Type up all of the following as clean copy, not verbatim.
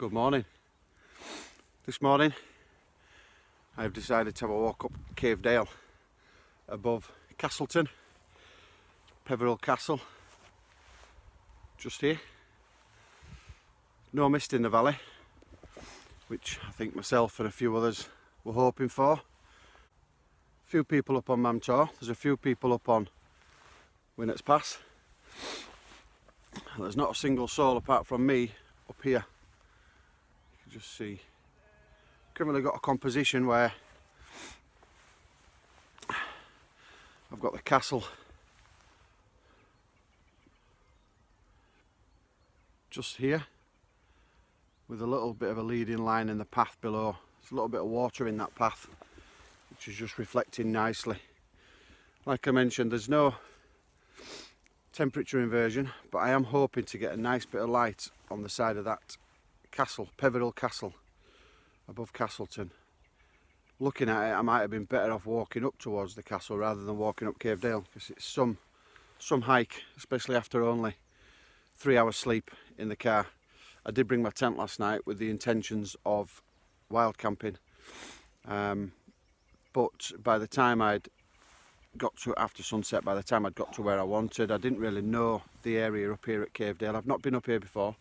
Good morning. This morning I've decided to have a walk up Cave Dale above Castleton, Peveril Castle, just here. No mist in the valley, which I think myself and a few others were hoping for. A few people up on Mamtor, there's a few people up on Winnats Pass. There's not a single soul apart from me up here. You can just see, currently got a composition where I've got the castle just here with a little bit of a leading line in the path below. There's a little bit of water in that path which is just reflecting nicely. Like I mentioned, there's no temperature inversion, but I am hoping to get a nice bit of light on the side of that castle, Peveril Castle, above Castleton. Looking at it, I might have been better off walking up towards the castle rather than walking up Cave Dale, because it's some hike, especially after only 3 hours sleep in the car. I did bring my tent last night with the intentions of wild camping, but by the time I'd got to, after sunset, by the time I'd got to where I wanted, I didn't really know the area up here at Cave Dale. I've not been up here before.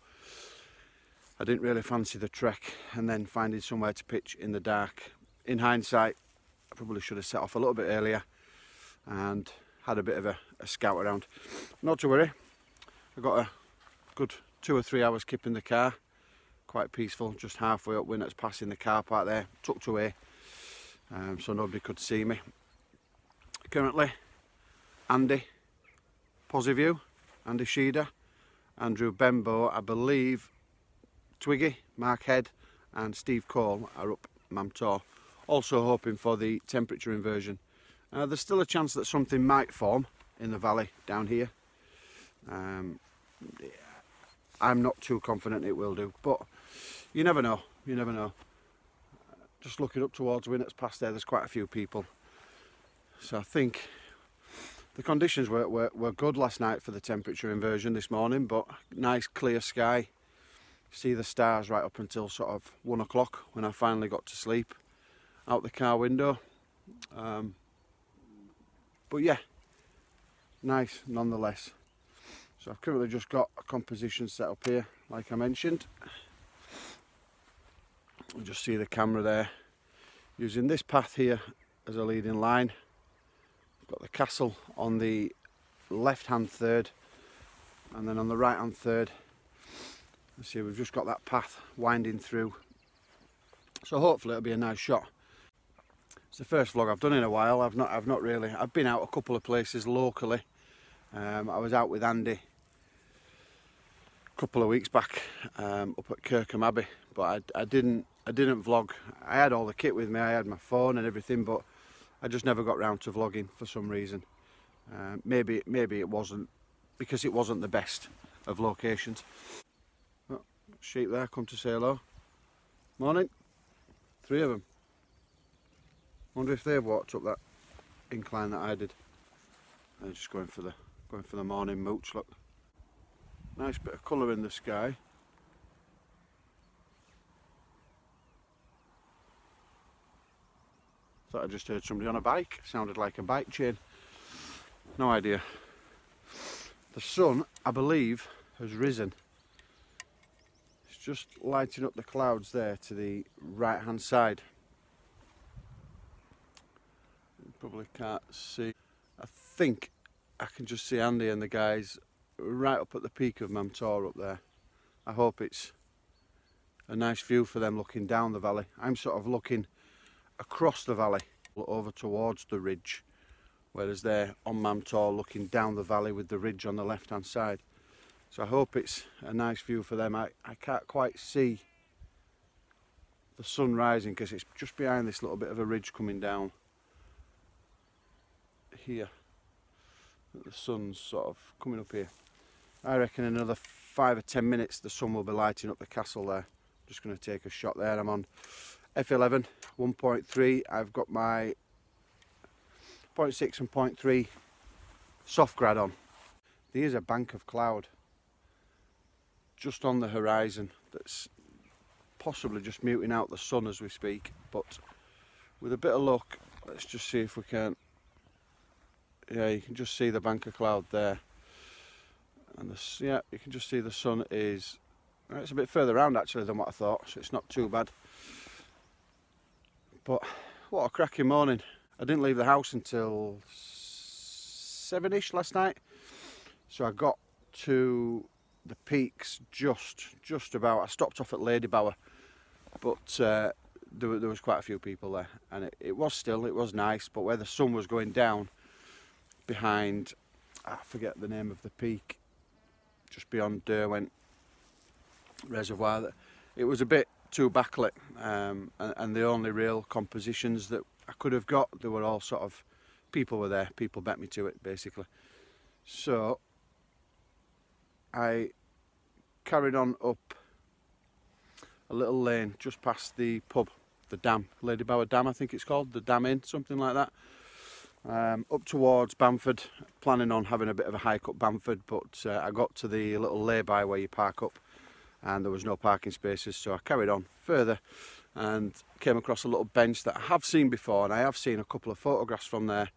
I didn't really fancy the trek, and then finding somewhere to pitch in the dark. In hindsight, I probably should have set off a little bit earlier and had a bit of a scout around. Not to worry, I got a good 2 or 3 hours kip in the car, quite peaceful, just halfway up Winnats Pass in the car park there, tucked away, so nobody could see me. Currently, Andy, Posiview, Andy Sheeder, Andrew Bembo, I believe Twiggy, Mark Head and Steve Cole are up Mamtor, also hoping for the temperature inversion. There's still a chance that something might form in the valley down here. I'm not too confident it will do, but you never know, you never know. Just looking up towards Winnats Pass there's quite a few people. So I think the conditions were good last night for the temperature inversion this morning, but nice clear sky. See the stars right up until sort of 1 o'clock when I finally got to sleep out the car window. But yeah, nice nonetheless. So I've currently just got a composition set up here, like I mentioned. You just see the camera there, using this path here as a leading line. I've got the castle on the left hand third, and then on the right hand third, you see we've just got that path winding through. So hopefully it'll be a nice shot. It's the first vlog I've done in a while. I've been out a couple of places locally. I was out with Andy a couple of weeks back up at Kirkham Abbey, but I didn't vlog. I had all the kit with me, I had my phone and everything, but I just never got round to vlogging for some reason. Maybe it wasn't because it wasn't the best of locations. Oh, sheep there come to say hello. Morning. 3 of them. Wonder if they've walked up that incline that I did. They're just going for the morning mooch. Look, nice bit of colour in the sky. Thought I just heard somebody on a bike. Sounded like a bike chain. No idea. The sun, I believe, has risen. It's just lighting up the clouds there to the right hand side. You probably can't see. I think I can just see Andy and the guys right up at the peak of Mamtor up there. I hope it's a nice view for them looking down the valley. I'm sort of looking across the valley over towards the ridge, whereas they're on Mamtor looking down the valley with the ridge on the left hand side. So I hope it's a nice view for them. I can't quite see the sun rising because it's just behind this little bit of a ridge coming down here. The sun's sort of coming up here. I reckon in another 5 or 10 minutes the sun will be lighting up the castle there. Just going to take a shot there. I'm on F11 1.3. I've got my 0.6 and 0.3 soft grad on. There's a bank of cloud just on the horizon that's possibly just muting out the sun as we speak, but with a bit of luck, let's just see if we can. Yeah, you can just see the bank of cloud there, and yeah, you can just see the sun is. It's a bit further around actually than what I thought, so it's not too bad. But what a cracking morning! I didn't leave the house until 7ish last night, so I got to the peaks just about. I stopped off at Ladybower, but there was quite a few people there, and it was still, it was nice, but where the sun was going down behind, I forget the name of the peak, just beyond Derwent Reservoir, it was a bit too backlit, and the only real compositions that I could have got, they were all sort of, people were there, people bet me to it basically. So I carried on up a little lane just past the pub, the dam, Ladybower Dam I think it's called, the Dam Inn, something like that, up towards Bamford, planning on having a bit of a hike up Bamford, but I got to the little lay-by where you park up and there was no parking spaces, so I carried on further and came across a little bench that I have seen before, and I have seen a couple of photographs from there.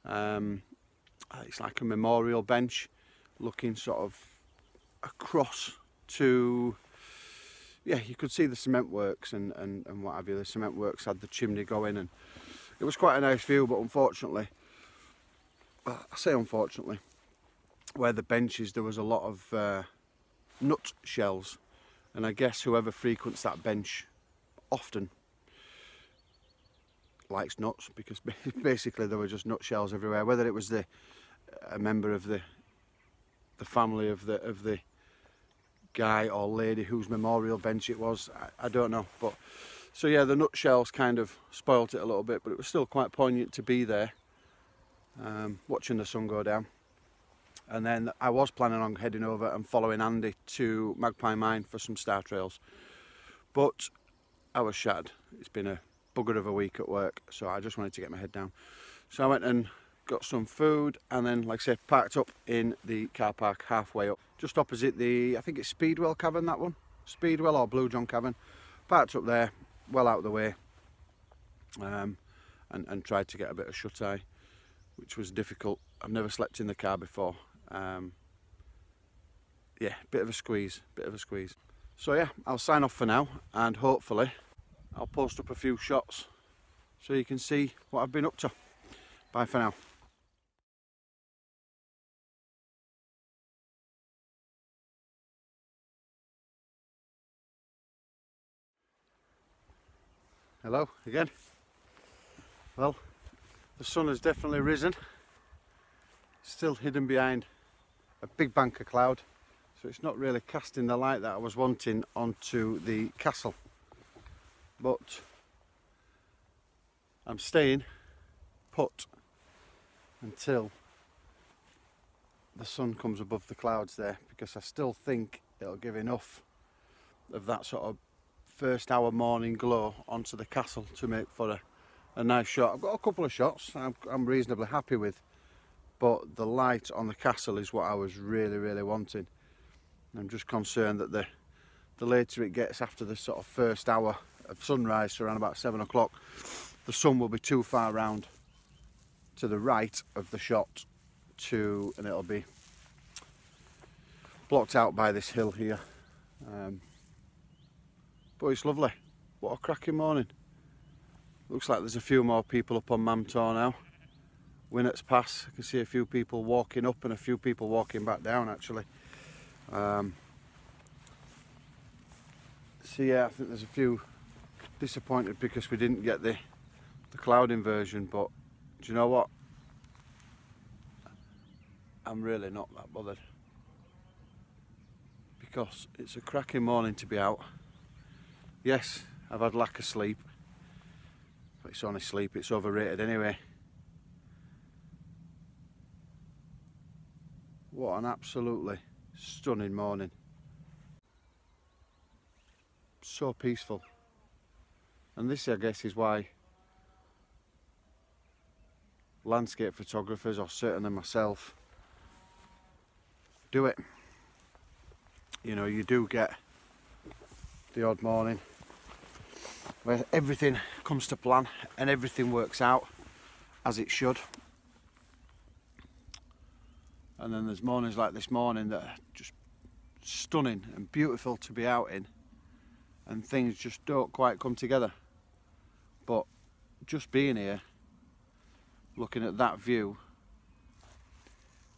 It's like a memorial bench looking sort of across to, yeah, you could see the cement works and what have you. The cement works had the chimney going, and it was quite a nice view, but unfortunately, I say unfortunately, where the bench is there was a lot of nut shells, and I guess whoever frequents that bench often likes nuts, because basically there were just nut shells everywhere. Whether it was a member of the family of the guy or lady whose memorial bench it was, I don't know. But so yeah, the nut shells kind of spoilt it a little bit, but it was still quite poignant to be there, watching the sun go down. And then I was planning on heading over and following Andy to Magpie Mine for some star trails, but I was shattered. It's been a bugger of a week at work, so I just wanted to get my head down. So I went and got some food, and then, like I said, parked up in the car park halfway up, just opposite the, I think it's Speedwell Cavern, that one, Speedwell or Blue John Cavern. Parked up there, well out of the way, and tried to get a bit of shut-eye, which was difficult. I've never slept in the car before. Yeah, bit of a squeeze. So yeah, I'll sign off for now, and hopefully I'll post up a few shots so you can see what I've been up to. Bye for now. Hello again. Well, the sun has definitely risen. Still hidden behind a big bank of cloud, so it's not really casting the light that I was wanting onto the castle, but I'm staying put until the sun comes above the clouds there, because I still think it'll give enough of that sort of first hour morning glow onto the castle to make for a nice shot. I've got a couple of shots I'm reasonably happy with, but the light on the castle is what I was really wanting. I'm just concerned that the later it gets, after the sort of first hour of sunrise, so around about 7 o'clock, the sun will be too far round to the right of the shot and it'll be blocked out by this hill here. But it's lovely. What a cracking morning. Looks like there's a few more people up on Mamtor now. Winnats Pass, I can see a few people walking up and a few people walking back down actually. So yeah, I think there's a few disappointed because we didn't get the cloud inversion, but do you know what? I'm really not that bothered, because it's a cracking morning to be out. Yes, I've had lack of sleep, but it's only sleep, it's overrated anyway. What an absolutely stunning morning. So peaceful. And this, I guess, is why landscape photographers, or certainly myself, do it. You know, you do get the odd morning where everything comes to plan and everything works out as it should. And then there's mornings like this morning that are just stunning and beautiful to be out in, and things just don't quite come together. But just being here, looking at that view,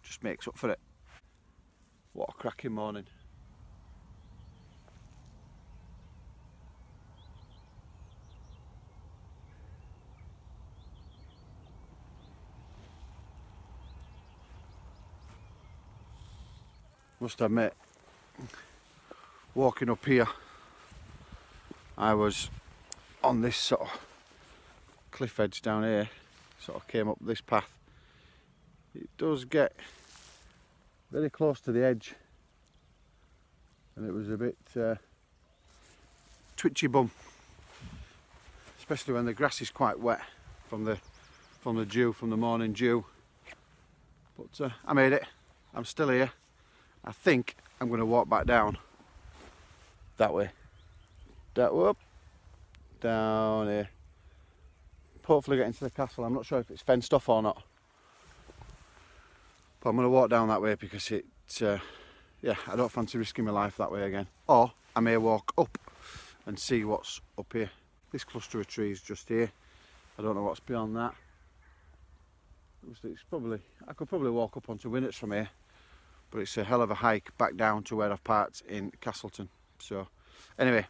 just makes up for it. What a cracking morning. Must admit, walking up here, I was on this sort of cliff edge down here, sort of came up this path. It does get very close to the edge, and it was a bit twitchy bum, especially when the grass is quite wet from the dew, from the morning dew. But I made it. I'm still here. I think I'm going to walk back down that way. That way up, down here. Hopefully get into the castle. I'm not sure if it's fenced off or not, but I'm going to walk down that way because yeah, I don't fancy risking my life that way again. Or I may walk up and see what's up here. This cluster of trees just here. I don't know what's beyond that. I could probably walk up onto Winnats from here, but it's a hell of a hike back down to where I've parked in Castleton. So anyway,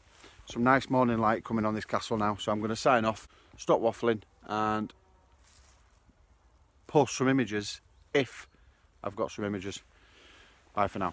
some nice morning light coming on this castle now, so I'm going to sign off, stop waffling and post some images if I've got some images. Bye for now.